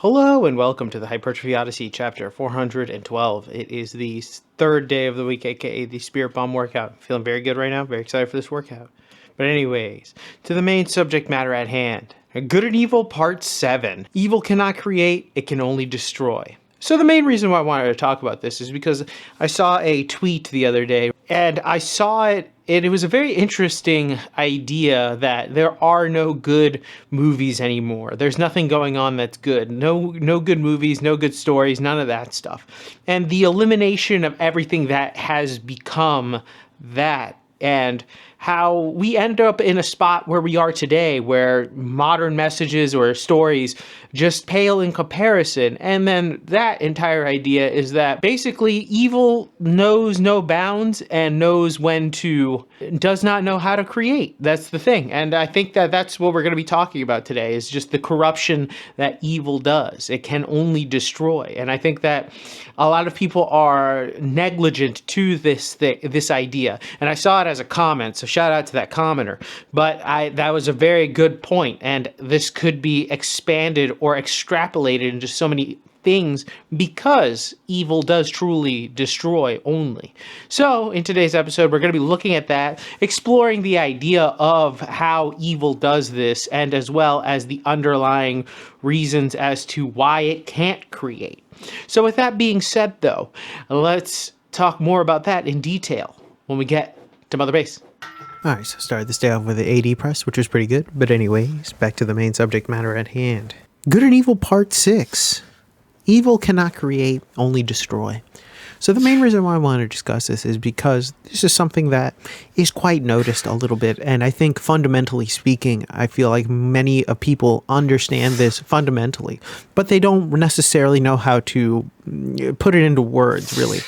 Hello and welcome to the Hypertrophy Odyssey chapter 412. It is the third day of the week, aka the Spirit Bomb workout. Feeling very good right now, very excited for this workout. But anyways, to the main subject matter at hand. Good and Evil Part 7. Evil cannot create, it can only destroy. So the main reason why I wanted to talk about this is because I saw a tweet the other day, and I saw it, and it was a very interesting idea that there are no good movies anymore. There's nothing going on that's good. No good movies, no good stories, none of that stuff. And the elimination of everything that has become that, and how we end up in a spot where we are today, where modern messages or stories just pale in comparison. And then that entire idea is that basically evil knows no bounds and does not know how to create. That's the thing. And I think that that's what we're going to be talking about today, is just the corruption that evil does. It can only destroy. And I think that a lot of people are negligent to this idea. And I saw it as a comment, so shout out to that commenter. But that was a very good point, and this could be expanded or extrapolated into so many things because evil does truly destroy only. So in today's episode, we're going to be looking at that, exploring the idea of how evil does this, and as well as the underlying reasons as to why it can't create. So with that being said, though, let's talk more about that in detail when we get to Mother Base. Alright, so started this day off with the AD press, which was pretty good. But anyways, back to the main subject matter at hand. Good and Evil Part 6. Evil cannot create, only destroy. So the main reason why I want to discuss this is because this is something that is quite noticed a little bit. And I think fundamentally speaking, I feel like many people understand this fundamentally, but they don't necessarily know how to put it into words, really.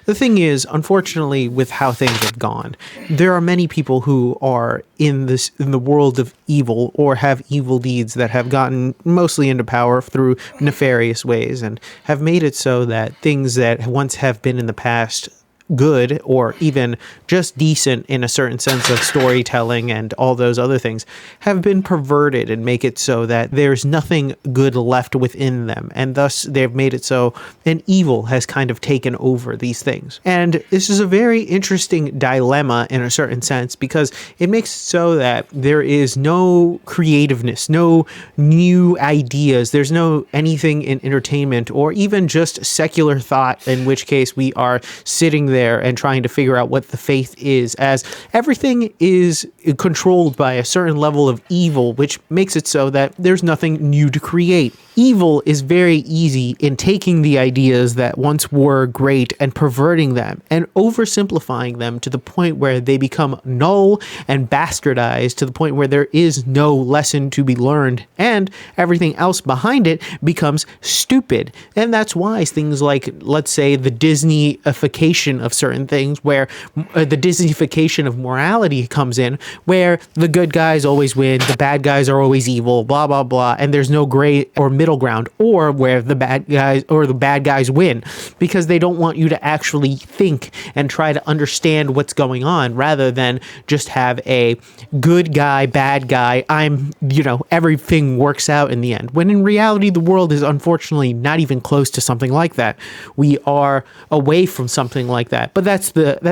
The thing is, unfortunately, with how things have gone, there are many people who are in the world of evil or have evil deeds that have gotten mostly into power through nefarious ways and have made it so that things that once have been in the past good or even just decent in a certain sense of storytelling and all those other things have been perverted and make it so that there's nothing good left within them, and thus they've made it so an evil has kind of taken over these things. And this is a very interesting dilemma in a certain sense, because it makes it so that there is no creativeness, no new ideas, there's no anything in entertainment or even just secular thought, in which case we are sitting there and trying to figure out what the faith is, as everything is controlled by a certain level of evil, which makes it so that there's nothing new to create. Evil is very easy in taking the ideas that once were great and perverting them and oversimplifying them to the point where they become null and bastardized to the point where there is no lesson to be learned, and everything else behind it becomes stupid. And that's why things like, let's say, the Disney-ification of certain things, where the Disney-ification of morality comes in, where the good guys always win, the bad guys are always evil, blah, blah, blah, and there's no gray or middle ground, or where the bad guys win, because they don't want you to actually think and try to understand what's going on, rather than just have a good guy, bad guy, everything works out in the end. When in reality, the world is unfortunately not even close to something like that. We are away from something like that, but that's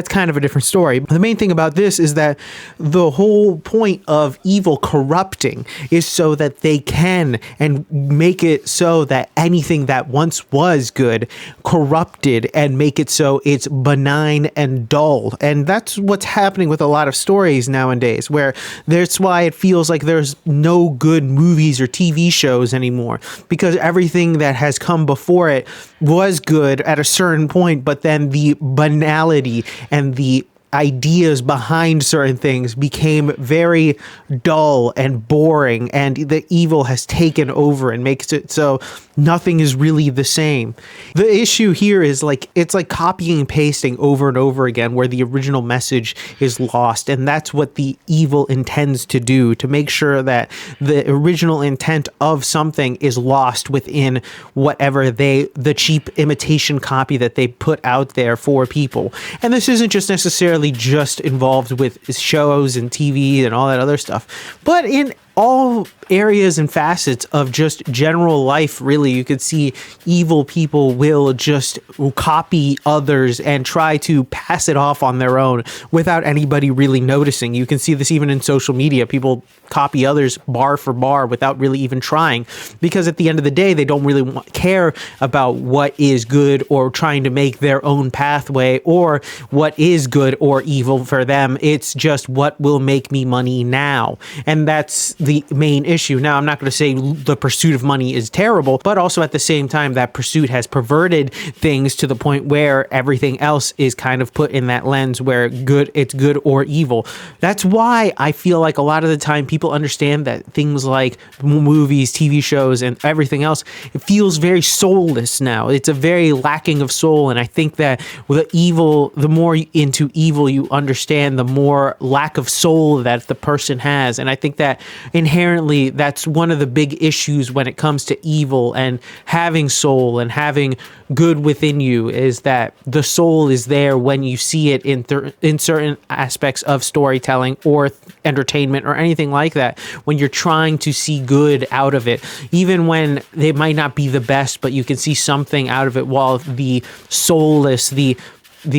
kind of a different story. The main thing about this is that the whole point of evil corrupting is so that they can and make it so that anything that once was good corrupted and make it so it's benign and dull. And that's what's happening with a lot of stories nowadays, where that's why it feels like there's no good movies or TV shows anymore, because everything that has come before it was good at a certain point, but then the banality and the ideas behind certain things became very dull and boring, and the evil has taken over and makes it so nothing is really the same. The issue here is it's like copying and pasting over and over again, where the original message is lost, and that's what the evil intends to do, to make sure that the original intent of something is lost within whatever the cheap imitation copy that they put out there for people. And this isn't just necessarily just involved with shows and TV and all that other stuff, but in all areas and facets of just general life. Really, you could see evil people will just copy others and try to pass it off on their own without anybody really noticing. You can see this even in social media. People copy others bar for bar without really even trying, because at the end of the day, they don't really care about what is good or trying to make their own pathway or what is good or evil for them. It's just what will make me money now. And that's the main issue. Now, I'm not going to say the pursuit of money is terrible, but also at the same time, that pursuit has perverted things to the point where everything else is kind of put in that lens where it's good or evil. That's why I feel like a lot of the time people understand that things like movies, TV shows, and everything else, it feels very soulless now. It's a very lacking of soul. And I think that with the more into evil you understand, the more lack of soul that the person has. And I think that inherently that's one of the big issues when it comes to evil and having soul and having good within you, is that the soul is there when you see it in certain aspects of storytelling or entertainment or anything like that, when you're trying to see good out of it, even when they might not be the best, but you can see something out of it, while the soulless, the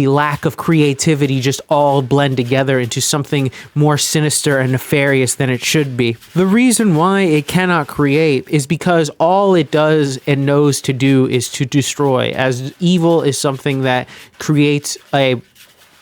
lack of creativity just all blend together into something more sinister and nefarious than it should be. The reason why it cannot create is because all it does and knows to do is to destroy, as evil is something that creates a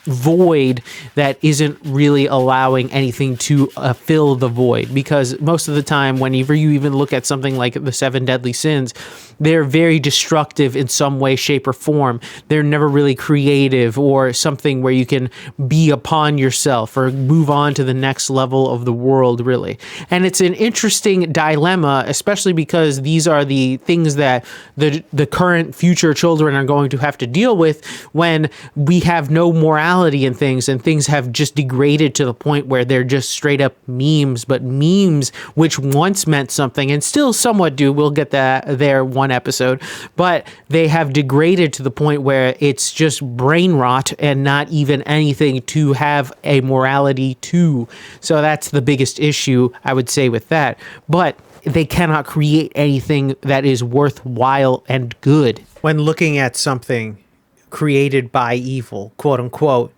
void that isn't really allowing anything to fill the void. Because most of the time, whenever you even look at something like the 7 deadly sins, they're very destructive in some way, shape, or form. They're never really creative or something where you can be upon yourself or move on to the next level of the world, really. And it's an interesting dilemma, especially because these are the things that the current future children are going to have to deal with when we have no morality in things, and things have just degraded to the point where they're just straight up memes. But memes, which once meant something and still somewhat do, we'll get that there one episode, but they have degraded to the point where it's just brain rot and not even anything to have a morality to. So that's the biggest issue, I would say, with that. But they cannot create anything that is worthwhile and good. When looking at something created by evil, quote unquote,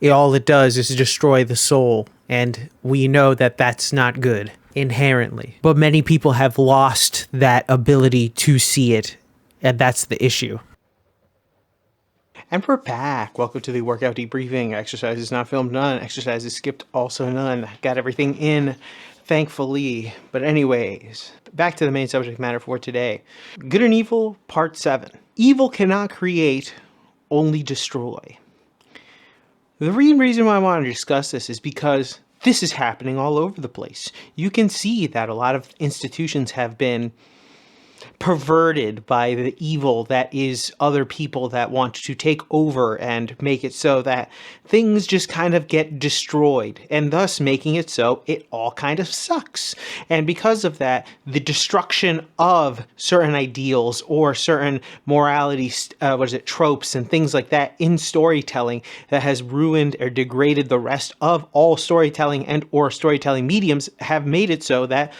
all it does is destroy the soul. And we know that that's not good inherently. But many people have lost that ability to see it. And that's the issue. And we're back. Welcome to the workout debriefing. Exercises not filmed, none. Exercises skipped, also none. Got everything in, thankfully. But anyways, back to the main subject matter for today. Good and Evil, Part 7. Evil cannot create, only destroy. The main reason why I want to discuss this is because this is happening all over the place. You can see that a lot of institutions have been perverted by the evil that is other people that want to take over and make it so that things just kind of get destroyed, and thus making it so it all kind of sucks. And because of that, the destruction of certain ideals or certain morality, tropes and things like that in storytelling that has ruined or degraded the rest of all storytelling and or storytelling mediums, have made it so that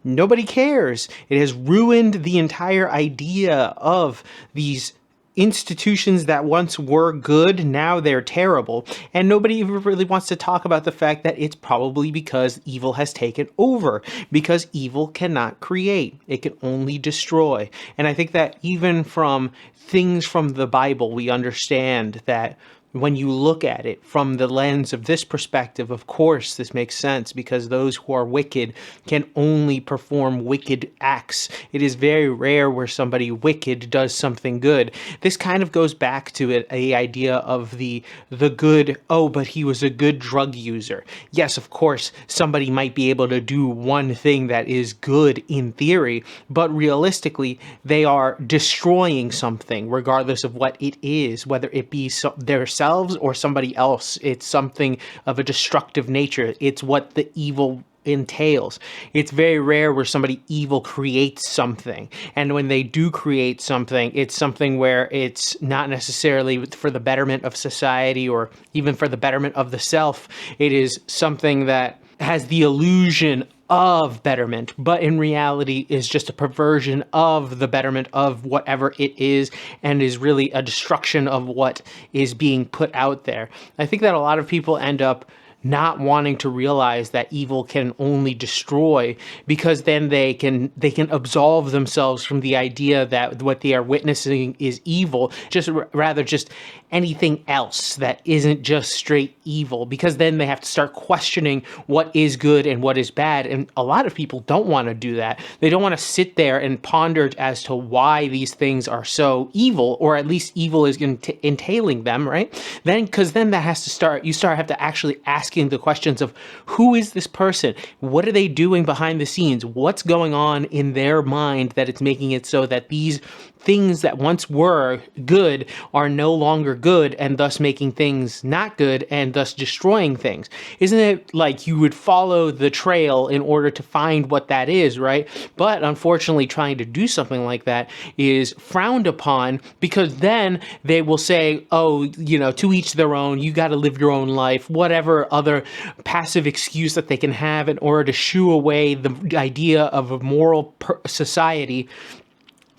nobody cares. It has ruined the entire idea of these institutions that once were good, now they're terrible. And nobody even really wants to talk about the fact that it's probably because evil has taken over. Because evil cannot create. It can only destroy. And I think that even from things from the Bible, we understand that when you look at it from the lens of this perspective, of course, this makes sense, because those who are wicked can only perform wicked acts. It is very rare where somebody wicked does something good. This kind of goes back to it, the idea of the good, oh, but he was a good drug user. Yes, of course, somebody might be able to do one thing that is good in theory, but realistically, they are destroying something, regardless of what it is, whether it be their or somebody else. It's something of a destructive nature. It's what the evil entails. It's very rare where somebody evil creates something. And when they do create something, it's something where it's not necessarily for the betterment of society or even for the betterment of the self. It is something that has the illusion of betterment, but in reality is just a perversion of the betterment of whatever it is, and is really a destruction of what is being put out there. I think that a lot of people end up not wanting to realize that evil can only destroy, because then they can absolve themselves from the idea that what they are witnessing is evil, just rather just anything else that isn't just straight evil, because then they have to start questioning what is good and what is bad. And a lot of people don't want to do that. They don't want to sit there and ponder as to why these things are so evil, or at least evil is entailing them, right? Then, because then that has to start, you have to actually asking the questions of, who is this person? What are they doing behind the scenes? What's going on in their mind that it's making it so that these things that once were good are no longer good, and thus making things not good, and thus destroying things? Isn't it like you would follow the trail in order to find what that is, right? But unfortunately, trying to do something like that is frowned upon, because then they will say, oh, to each their own, you got to live your own life, whatever other passive excuse that they can have in order to shoo away the idea of a moral society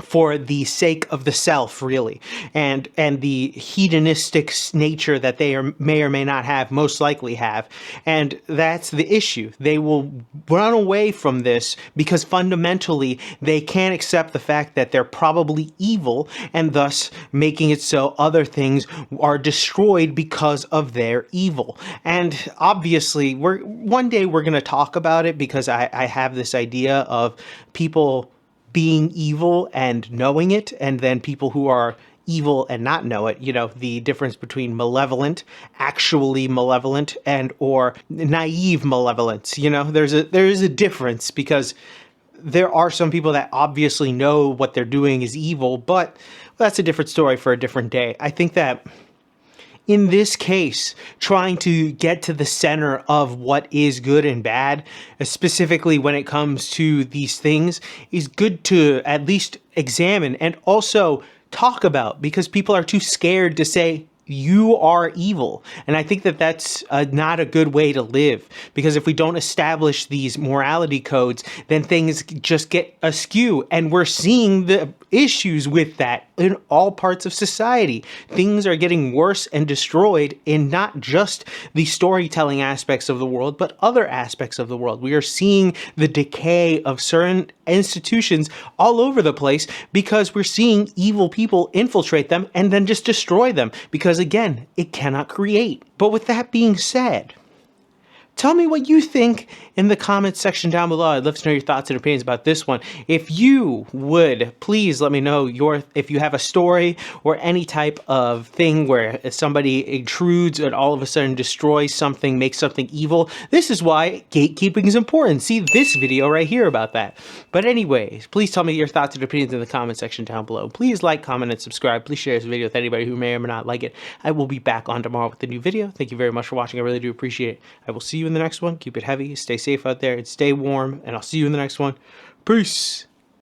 for the sake of the self, really, and the hedonistic nature that they may or may not have, most likely have. And that's the issue. They will run away from this because fundamentally they can't accept the fact that they're probably evil, and thus making it so other things are destroyed because of their evil. And obviously, one day we're going to talk about it, because I have this idea of people being evil and knowing it, and then people who are evil and not know it. The difference between malevolent, actually malevolent, and or naive malevolence. There is a difference, because there are some people that obviously know what they're doing is evil, but that's a different story for a different day. I think that in this case, trying to get to the center of what is good and bad, specifically when it comes to these things, is good to at least examine and also talk about, because people are too scared to say, you are evil. And I think that that's not a good way to live, because if we don't establish these morality codes, then things just get askew. And we're seeing the issues with that in all parts of society. Things are getting worse and destroyed in not just the storytelling aspects of the world, but other aspects of the world. We are seeing the decay of certain institutions all over the place, because we're seeing evil people infiltrate them and then just destroy them, because again, it cannot create. But with that being said, tell me what you think in the comments section down below. I'd love to know your thoughts and opinions about this one. If you would, please let me know if you have a story or any type of thing where somebody intrudes and all of a sudden destroys something, makes something evil. This is why gatekeeping is important. See this video right here about that. But anyways, please tell me your thoughts and opinions in the comment section down below. Please like, comment, and subscribe. Please share this video with anybody who may or may not like it. I will be back on tomorrow with a new video. Thank you very much for watching. I really do appreciate it. I will see you in the next one. Keep it heavy, stay safe out there, and stay warm, and I'll see you in the next one. Peace.